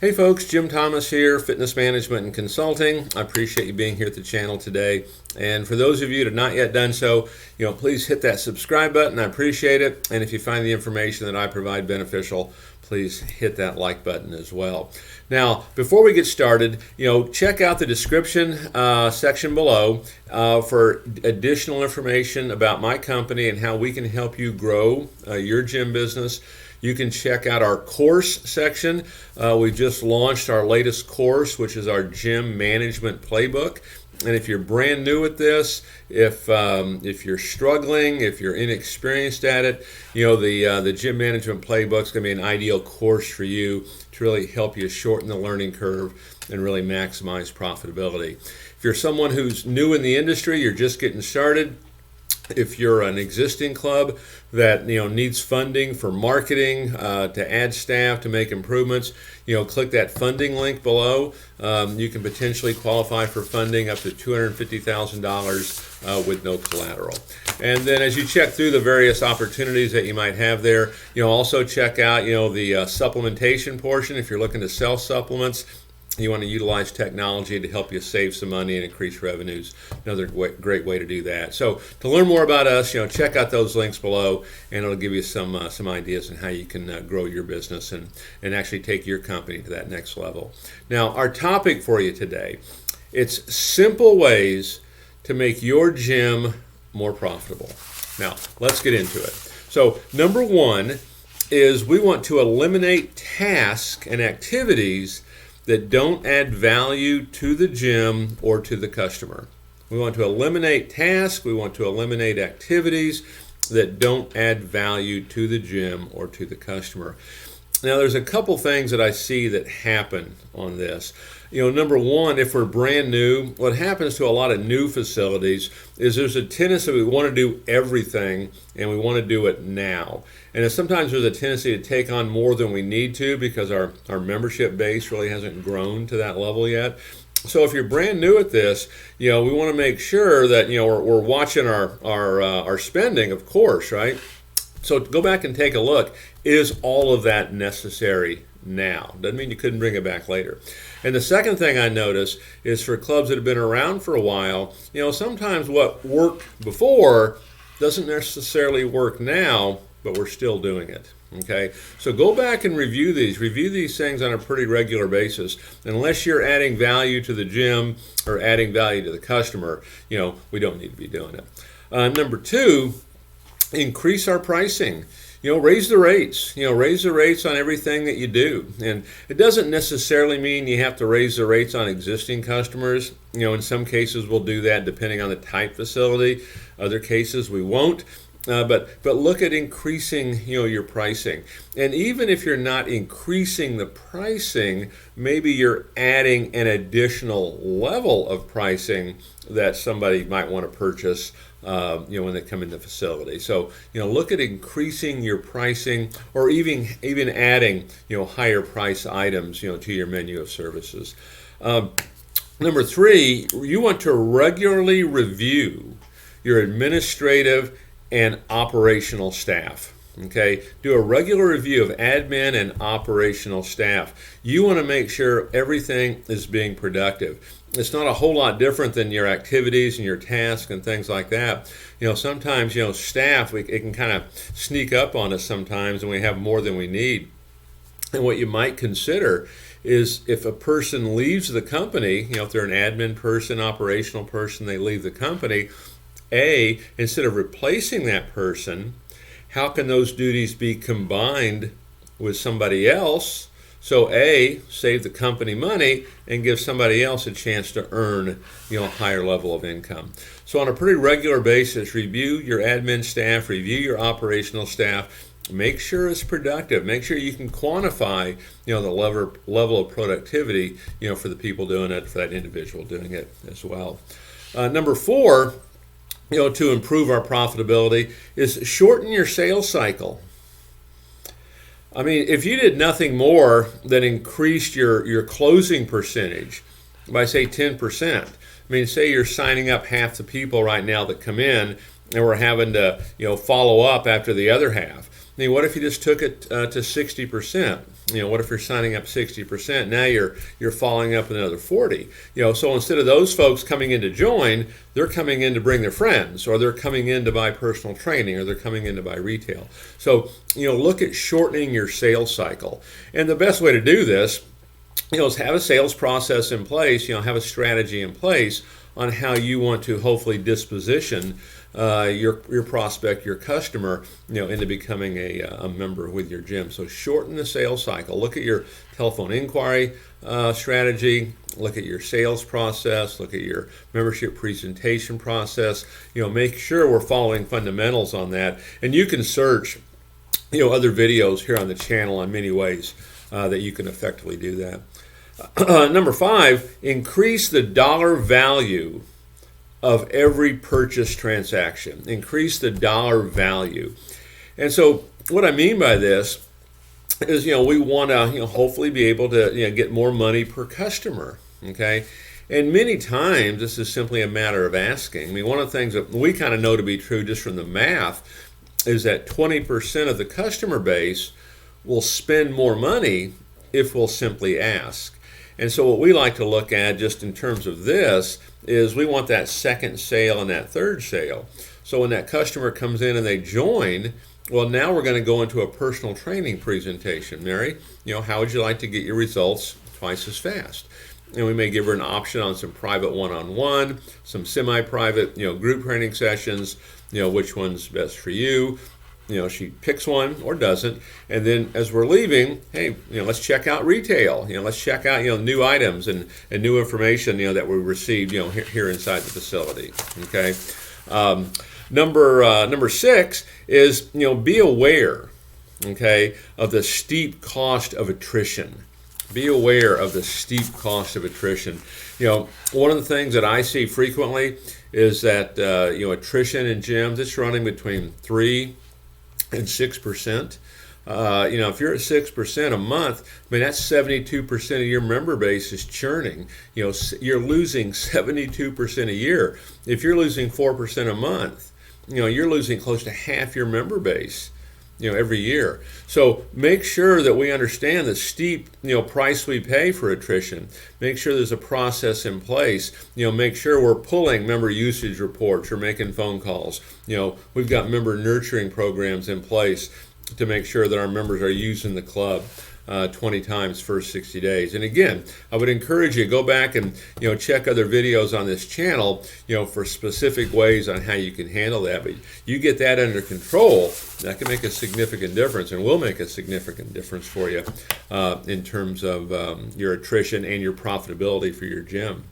Hey folks, Jim Thomas here, Fitness Management and Consulting. I appreciate you being here at the channel today. And for those of you that have not yet done so, please hit that subscribe button. I appreciate it. And if you find the information that I provide beneficial, please hit that like button as well. Now, before we get started, check out the description section below for additional information about my company and how we can help you grow your gym business. You can check out our course section. We just launched our latest course, which is our Gym Management Playbook. And if you're brand new at this, if you're struggling, if you're inexperienced at it, the Gym Management Playbook is going to be an ideal course for you to really help you shorten the learning curve and really maximize profitability. If you're someone who's new in the industry, you're just getting started, if you're an existing club that needs funding for marketing, to add staff, to make improvements, click that funding link below. You can potentially qualify for funding up to $250,000 with no collateral. And then as you check through the various opportunities that you might have there, also check out the supplementation portion. If you're looking to sell supplements, you want to utilize technology to help you save some money and increase revenues. Another great way to do that. So to learn more about us, check out those links below, and it'll give you some ideas on how you can grow your business and actually take your company to that next level. Now, our topic for you today, it's simple ways to make your gym more profitable. Now, let's get into it. So number one is we want to eliminate tasks and activities that don't add value to the gym or to the customer. We want to eliminate tasks, we want to eliminate activities that don't add value to the gym or to the customer. Now, there's a couple things that I see that happen on this. Number one, if we're brand new, what happens to a lot of new facilities is there's a tendency we want to do everything and we want to do it now. And sometimes there's a tendency to take on more than we need to because our membership base really hasn't grown to that level yet. So if you're brand new at this, we want to make sure that we're watching our spending, of course, right? So go back and take a look. Is all of that necessary now? Doesn't mean you couldn't bring it back later. And the second thing I notice is for clubs that have been around for a while, sometimes what worked before doesn't necessarily work now, but we're still doing it. Okay, so go back and review these things on a pretty regular basis. Unless you're adding value to the gym or adding value to the customer, we don't need to be doing it. Number two, increase our pricing. Raise the rates. Raise the rates on everything that you do. And it doesn't necessarily mean you have to raise the rates on existing customers. In some cases we'll do that depending on the type facility. Other cases we won't. But look at increasing your pricing. And even if you're not increasing the pricing, maybe you're adding an additional level of pricing that somebody might want to purchase when they come in the facility. So look at increasing your pricing, or even adding higher price items to your menu of services. Number three, you want to regularly review your administrative and operational staff. Okay, do a regular review of admin and operational staff. You want to make sure everything is being productive. It's not a whole lot different than your activities and your tasks and things like that. Sometimes staff, it can kind of sneak up on us sometimes, and we have more than we need. And what you might consider is if a person leaves the company, if they're an admin person, operational person, they leave the company, instead of replacing that person, how can those duties be combined with somebody else? So save the company money and give somebody else a chance to earn a higher level of income. So on a pretty regular basis, review your admin staff, review your operational staff. Make sure it's productive. Make sure you can quantify the level of productivity for the people doing it, for that individual doing it as well. Number four, to improve our profitability is shorten your sales cycle. I mean, if you did nothing more than increased your closing percentage by, say, 10%, I mean, say you're signing up half the people right now that come in, and we're having to, follow up after the other half. I mean, what if you just took it to 60%? What if you're signing up 60%? Now you're following up another 40. So instead of those folks coming in to join, they're coming in to bring their friends, or they're coming in to buy personal training, or they're coming in to buy retail. So look at shortening your sales cycle. And the best way to do this, is have a sales process in place. Have a strategy in place on how you want to hopefully disposition your prospect, your customer, into becoming a member with your gym. So shorten the sales cycle. Look at your telephone inquiry strategy. Look at your sales process. Look at your membership presentation process. Make sure we're following fundamentals on that. And you can search, other videos here on the channel on many ways that you can effectively do that. Number 5, increase the dollar value of every purchase transaction. Increase the dollar value. And so what I mean by this is, we want to, hopefully be able to, get more money per customer, okay? And many times this is simply a matter of asking. I mean, one of the things that we kind of know to be true just from the math is that 20% of the customer base will spend more money if we'll simply ask. And so what we like to look at just in terms of this is we want that second sale and that third sale. So when that customer comes in and they join, well, now we're going to go into a personal training presentation. Mary, how would you like to get your results twice as fast? And we may give her an option on some private one-on-one, some semi-private, group training sessions, which one's best for you. She picks one or doesn't, and then as we're leaving, hey, let's check out retail. Let's check out new items and new information that we received here inside the facility. Okay. Number 6 is be aware, okay, of the steep cost of attrition. Be aware of the steep cost of attrition. One of the things that I see frequently is that attrition in gyms, it's running between 3 and 6%. If you're at 6% a month, I mean, that's 72% of your member base is churning. You're losing 72% a year. If you're losing 4% a month, you're losing close to half your member base, every year. So make sure that we understand the steep, price we pay for attrition. Make sure there's a process in place. Make sure we're pulling member usage reports or making phone calls. We've got member nurturing programs in place to make sure that our members are using the club 20 times first 60 days. And again, I would encourage you to go back and check other videos on this channel for specific ways on how you can handle that. But you get that under control, that can make a significant difference, and will make a significant difference for you in terms of your attrition and your profitability for your gym.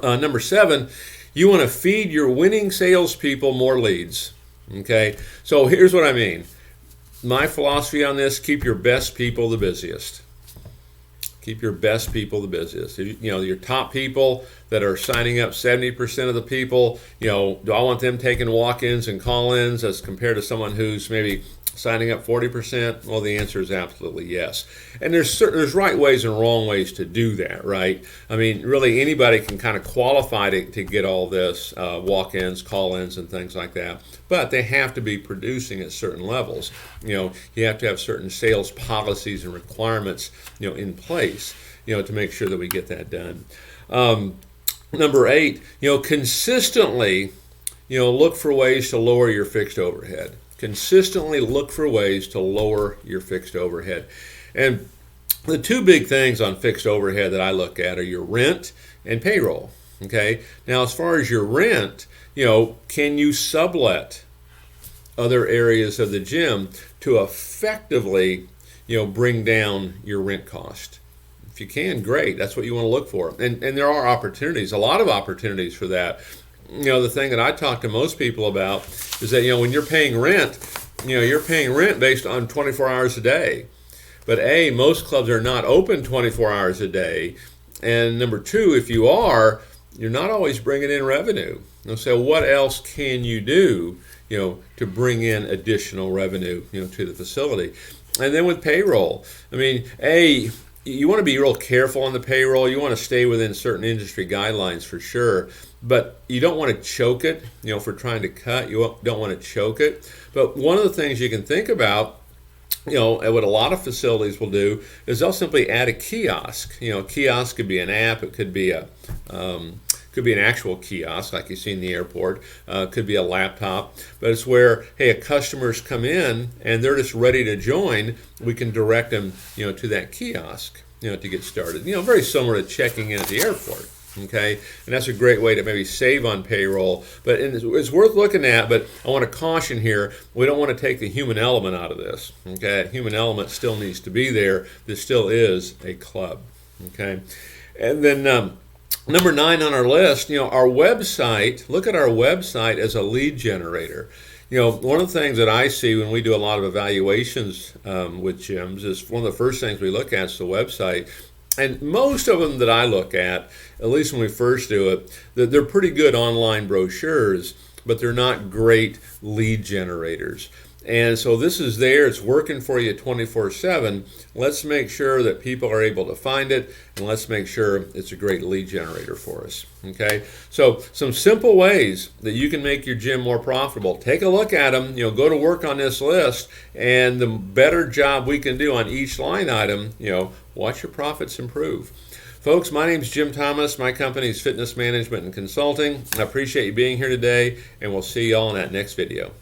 Number 7, you want to feed your winning salespeople more leads. Okay, so here's what I mean. My philosophy on this: keep your best people the busiest. Keep your best people the busiest. Your top people that are signing up 70% of the people, do I want them taking walk-ins and call-ins as compared to someone who's maybe signing up 40%? Well, the answer is absolutely yes. And there's right ways and wrong ways to do that, right? I mean, really anybody can kind of qualify to get all this, walk-ins, call-ins, and things like that. But they have to be producing at certain levels. You have to have certain sales policies and requirements, in place, to make sure that we get that done. Number 8, consistently, look for ways to lower your fixed overhead. Consistently look for ways to lower your fixed overhead. And the two big things on fixed overhead that I look at are your rent and payroll. Okay. Now, as far as your rent, can you sublet other areas of the gym to effectively, bring down your rent cost? If you can, great. That's what you want to look for. And there are opportunities, a lot of opportunities for that. The thing that I talk to most people about is that, when you're paying rent, you're paying rent based on 24 hours a day. But A, most clubs are not open 24 hours a day. And number 2, if you are, you're not always bringing in revenue. So what else can you do, to bring in additional revenue, to the facility? And then with payroll, I mean, A, you want to be real careful on the payroll. You want to stay within certain industry guidelines for sure. But you don't want to choke it, if we're trying to cut, you don't want to choke it. But one of the things you can think about what a lot of facilities will do is they'll simply add a kiosk. A kiosk could be an app, it could be an actual kiosk like you see in the airport, could be a laptop, but it's where, hey, customers come in and they're just ready to join, we can direct them, to that kiosk, to get started. Very similar to checking in at the airport. Okay, and that's a great way to maybe save on payroll, but it's worth looking at. But I want to caution here, we don't want to take the human element out of this. Okay, human element still needs to be there. This still is a club. Okay, and then number 9 on our list, our website. Look at our website as a lead generator. One of the things that I see when we do a lot of evaluations with gyms is one of the first things we look at is the website. And most of them that I look at least when we first do it, they're pretty good online brochures, but they're not great lead generators. And so this is there, it's working for you 24/7. Let's make sure that people are able to find it, and let's make sure it's a great lead generator for us. Okay, so some simple ways that you can make your gym more profitable. Take a look at them, go to work on this list, and the better job we can do on each line item, watch your profits improve. Folks, my name is Jim Thomas. My company is Fitness Management and Consulting. I appreciate you being here today, and we'll see you all in that next video.